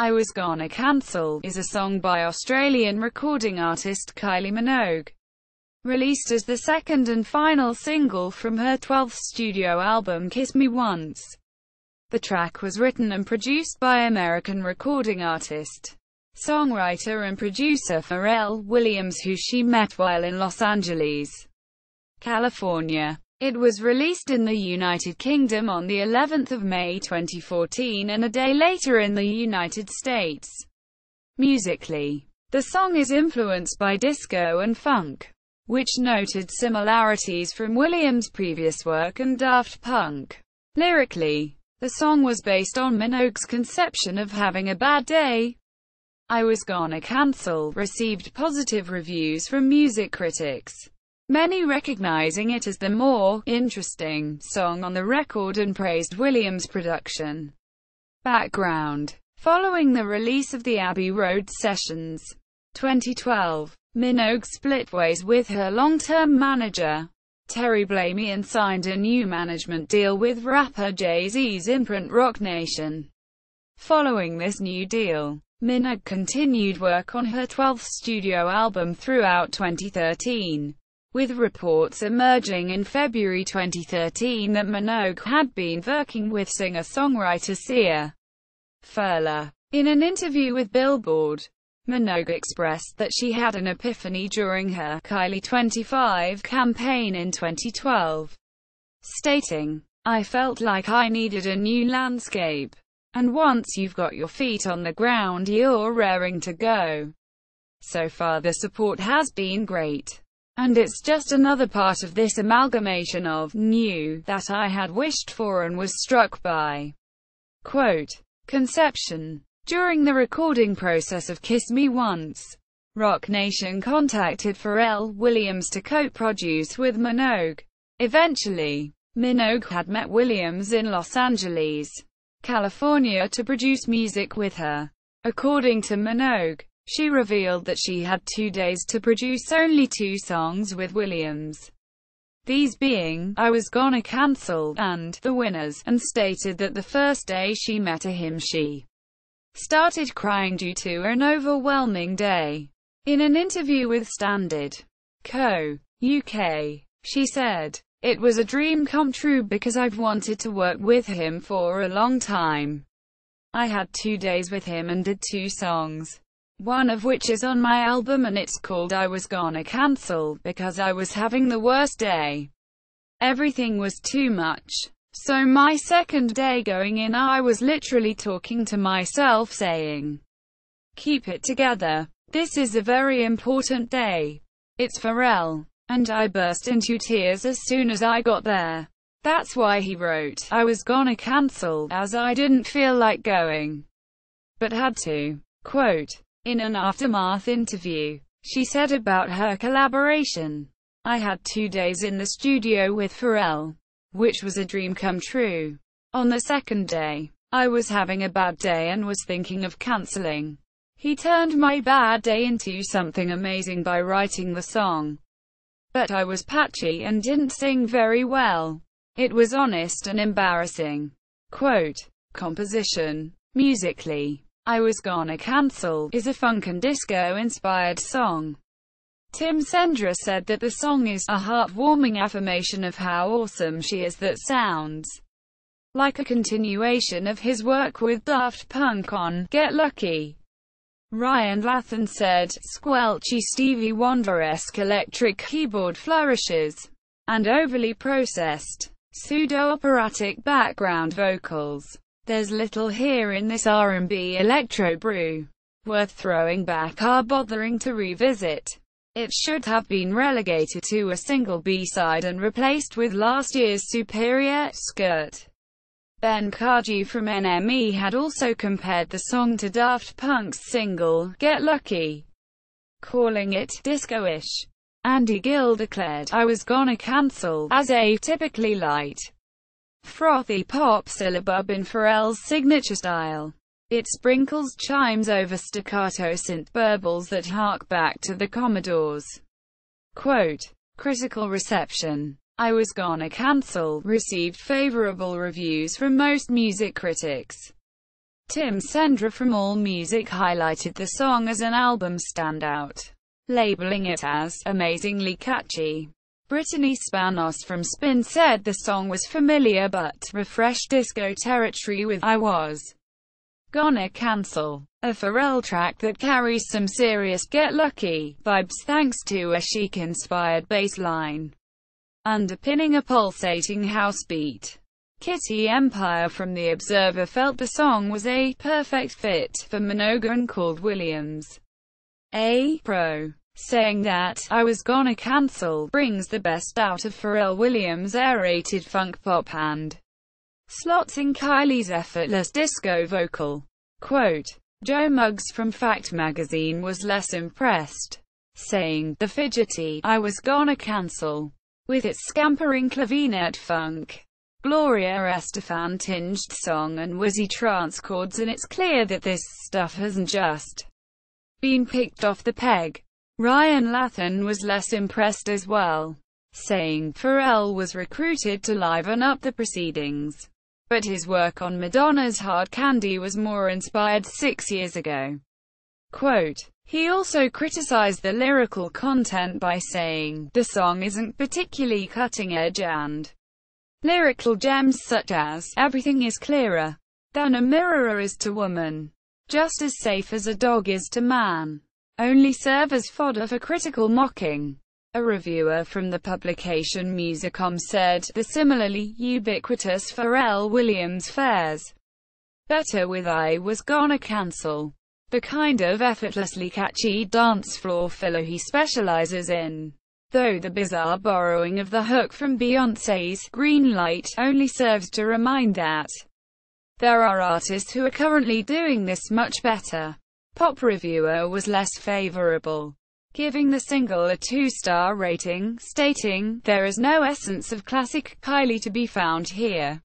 I Was Gonna Cancel is a song by Australian recording artist Kylie Minogue, released as the second and final single from her 12th studio album Kiss Me Once. The track was written and produced by American recording artist, songwriter and producer Pharrell Williams, who she met while in Los Angeles, California. It was released in the United Kingdom on the 11th of May 2014 and a day later in the United States. Musically, the song is influenced by disco and funk, which noted similarities from Williams' previous work and Daft Punk. Lyrically, the song was based on Minogue's conception of having a bad day. I Was Gonna Cancel received positive reviews from music critics, many recognizing it as the more interesting song on the record and praised Williams' production. Background: following the release of the Abbey Road Sessions 2012, Minogue split ways with her long-term manager, Terry Blamey, and signed a new management deal with rapper Jay-Z's imprint Roc Nation. Following this new deal, Minogue continued work on her 12th studio album throughout 2013, with reports emerging in February 2013 that Minogue had been working with singer-songwriter Sia Furler. In an interview with Billboard, Minogue expressed that she had an epiphany during her Kylie 25 campaign in 2012, stating, "I felt like I needed a new landscape. And once you've got your feet on the ground, you're raring to go. So far the support has been great. And it's just another part of this amalgamation of new that I had wished for and was struck by." Quote: conception. During the recording process of Kiss Me Once, Roc Nation contacted Pharrell Williams to co-produce with Minogue. Eventually, Minogue had met Williams in Los Angeles, California to produce music with her. According to Minogue, she revealed that she had 2 days to produce only 2 songs with Williams, these being I Was Gonna Cancel and The Winners, and stated that the first day she met him she started crying due to an overwhelming day. In an interview with Standard Co. UK, she said, "It was a dream come true because I've wanted to work with him for a long time. I had 2 days with him and did 2 songs. One of which is on my album and it's called I Was Gonna Cancel, because I was having the worst day. Everything was too much. So my second day going in, I was literally talking to myself saying, keep it together. This is a very important day. It's Pharrell. And I burst into tears as soon as I got there. That's why he wrote I Was Gonna Cancel, as I didn't feel like going, but had to." Quote: in an Aftermath interview, she said about her collaboration, "I had 2 days in the studio with Pharrell, which was a dream come true. On the second day, I was having a bad day and was thinking of canceling. He turned my bad day into something amazing by writing the song. But I was patchy and didn't sing very well. It was honest and embarrassing." Quote: composition. Musically, I Was Gonna Cancel is a funk and disco-inspired song. Tim Sendra said that the song is a heartwarming affirmation of how awesome she is that sounds like a continuation of his work with Daft Punk on Get Lucky. Ryan Lathan said, "Squelchy Stevie Wonder-esque electric keyboard flourishes, and overly processed, pseudo-operatic background vocals. There's little here in this R&B electro brew worth throwing back or bothering to revisit. It should have been relegated to a single B-side and replaced with last year's superior Skirt." Ben Kaji from NME had also compared the song to Daft Punk's single, Get Lucky, calling it disco-ish. Andy Gill declared I Was Gonna Cancel as atypically light, frothy pop syllabub in Pharrell's signature style. It sprinkles chimes over staccato synth burbles that hark back to the Commodores. Quote: critical reception. I Was Gonna Cancel received favorable reviews from most music critics. Tim Sendra from AllMusic highlighted the song as an album standout, labeling it as amazingly catchy. Brittany Spanos from Spin said the song was familiar but refreshed disco territory with I Was Gonna Cancel, a Pharrell track that carries some serious Get Lucky vibes thanks to a chic-inspired bass line underpinning a pulsating house beat. Kitty Empire from The Observer felt the song was a perfect fit for Minogue and called Williams a pro, saying that I Was Gonna Cancel brings the best out of Pharrell Williams' aerated funk pop and slots in Kylie's effortless disco vocal. Quote, Joe Muggs from Fact magazine was less impressed, saying, the fidgety I Was Gonna Cancel, with its scampering clavinet funk, Gloria Estefan-tinged song and whizzy trance chords, and it's clear that this stuff hasn't just been picked off the peg. Ryan Lathan was less impressed as well, saying, Pharrell was recruited to liven up the proceedings, but his work on Madonna's Hard Candy was more inspired 6 years ago. Quote, he also criticized the lyrical content by saying, the song isn't particularly cutting-edge and lyrical gems such as, everything is clearer than a mirror is to woman, just as safe as a dog is to man, only serve as fodder for critical mocking. A reviewer from the publication Musicom said, the similarly ubiquitous Pharrell Williams fares better with I Was Gonna Cancel, the kind of effortlessly catchy dance floor filler he specializes in. Though the bizarre borrowing of the hook from Beyoncé's Green Light only serves to remind that there are artists who are currently doing this much better. Pop reviewer was less favorable, giving the single a 2-star rating, stating, there is no essence of classic Kylie to be found here.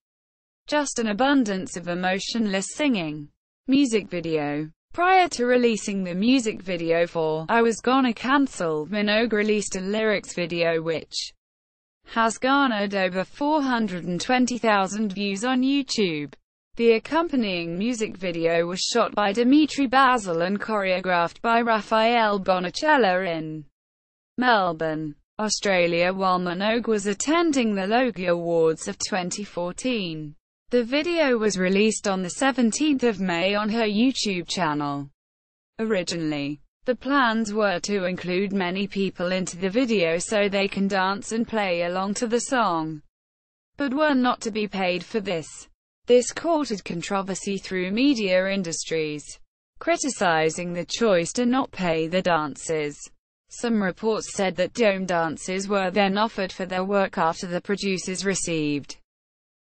Just an abundance of emotionless singing. Music video. Prior to releasing the music video for I Was Gonna Cancel, Minogue released a lyrics video which has garnered over 420,000 views on YouTube. The accompanying music video was shot by Dimitri Basil and choreographed by Raphael Bonacella in Melbourne, Australia, while Minogue was attending the Logie Awards of 2014. The video was released on the 17th of May on her YouTube channel. Originally, the plans were to include many people into the video so they can dance and play along to the song, but were not to be paid for this. This courted controversy through media industries, criticizing the choice to not pay the dancers. Some reports said that dome dances were then offered for their work after the producers received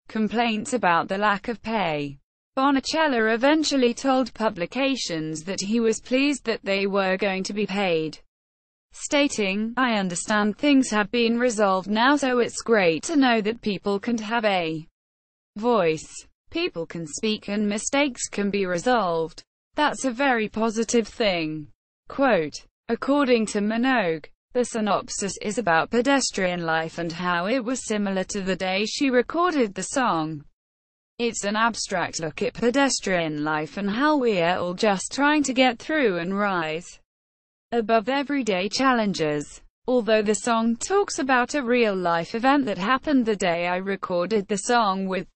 complaints about the lack of pay. Bonacella eventually told publications that he was pleased that they were going to be paid, stating, I understand things have been resolved now, so it's great to know that people can have a voice. People can speak and mistakes can be resolved. That's a very positive thing. Quote, according to Minogue, the synopsis is about pedestrian life and how it was similar to the day she recorded the song. It's an abstract look at pedestrian life and how we're all just trying to get through and rise above everyday challenges. Although the song talks about a real-life event that happened the day I recorded the song with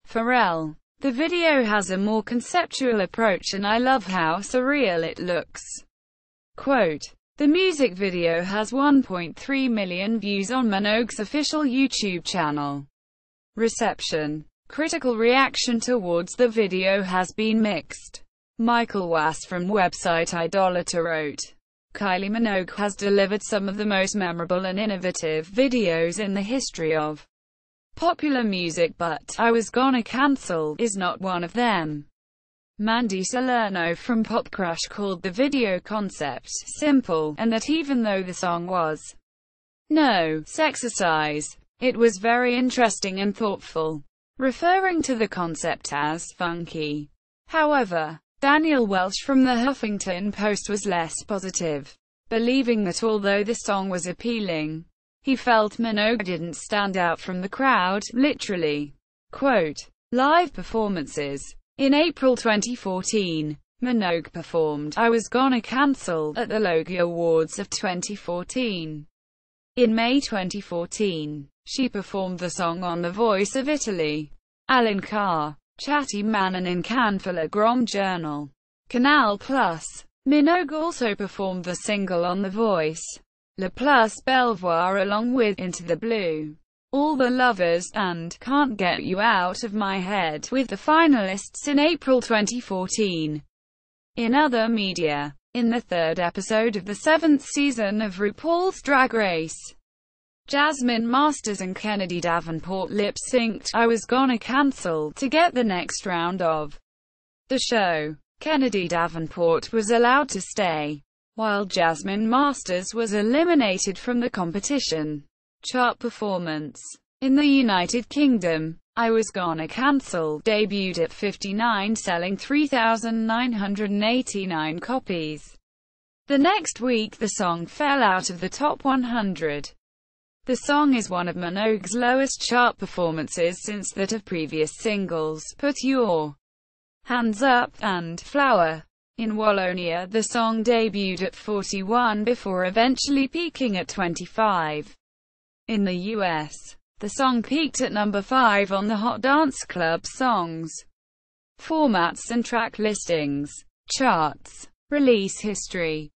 Pharrell, the video has a more conceptual approach and I love how surreal it looks. Quote, the music video has 1.3 million views on Minogue's official YouTube channel. Reception. Critical reaction towards the video has been mixed. Michael Wass from website Idolator wrote, Kylie Minogue has delivered some of the most memorable and innovative videos in the history of popular music, but I Was Gonna Cancel is not one of them. Mandy Salerno from Pop Crush called the video concept simple, and that even though the song was no sexercise, it was very interesting and thoughtful, referring to the concept as funky. However, Daniel Welsh from the Huffington Post was less positive, believing that although the song was appealing, he felt Minogue didn't stand out from the crowd, literally. Quote, live performances. In April 2014, Minogue performed "I Was Gonna Cancel" at the Logie Awards of 2014. In May 2014, she performed the song on The Voice of Italy, Alan Carr, Chatty Man, and in Cannes for Le Grand Journal. Canal+. Minogue also performed the single on The Voice, Le Plus Belvoir, along with Into the Blue, All the Lovers, and Can't Get You Out of My Head, with the finalists in April 2014. In other media, in the third episode of the 7th season of RuPaul's Drag Race, Jasmine Masters and Kennedy Davenport lip-synced "I Was Gonna Cancel" to get the next round of the show. Kennedy Davenport was allowed to stay, while Jasmine Masters was eliminated from the competition. Chart performance. In the United Kingdom, "I Was Gonna Cancel" debuted at 59, selling 3,989 copies. The next week the song fell out of the top 100. The song is one of Minogue's lowest chart performances since that of previous singles, Put Your Hands Up and Flower. In Wallonia, the song debuted at 41 before eventually peaking at 25. In the US, the song peaked at number 5 on the Hot Dance Club Songs, Formats and Track Listings charts. Release history.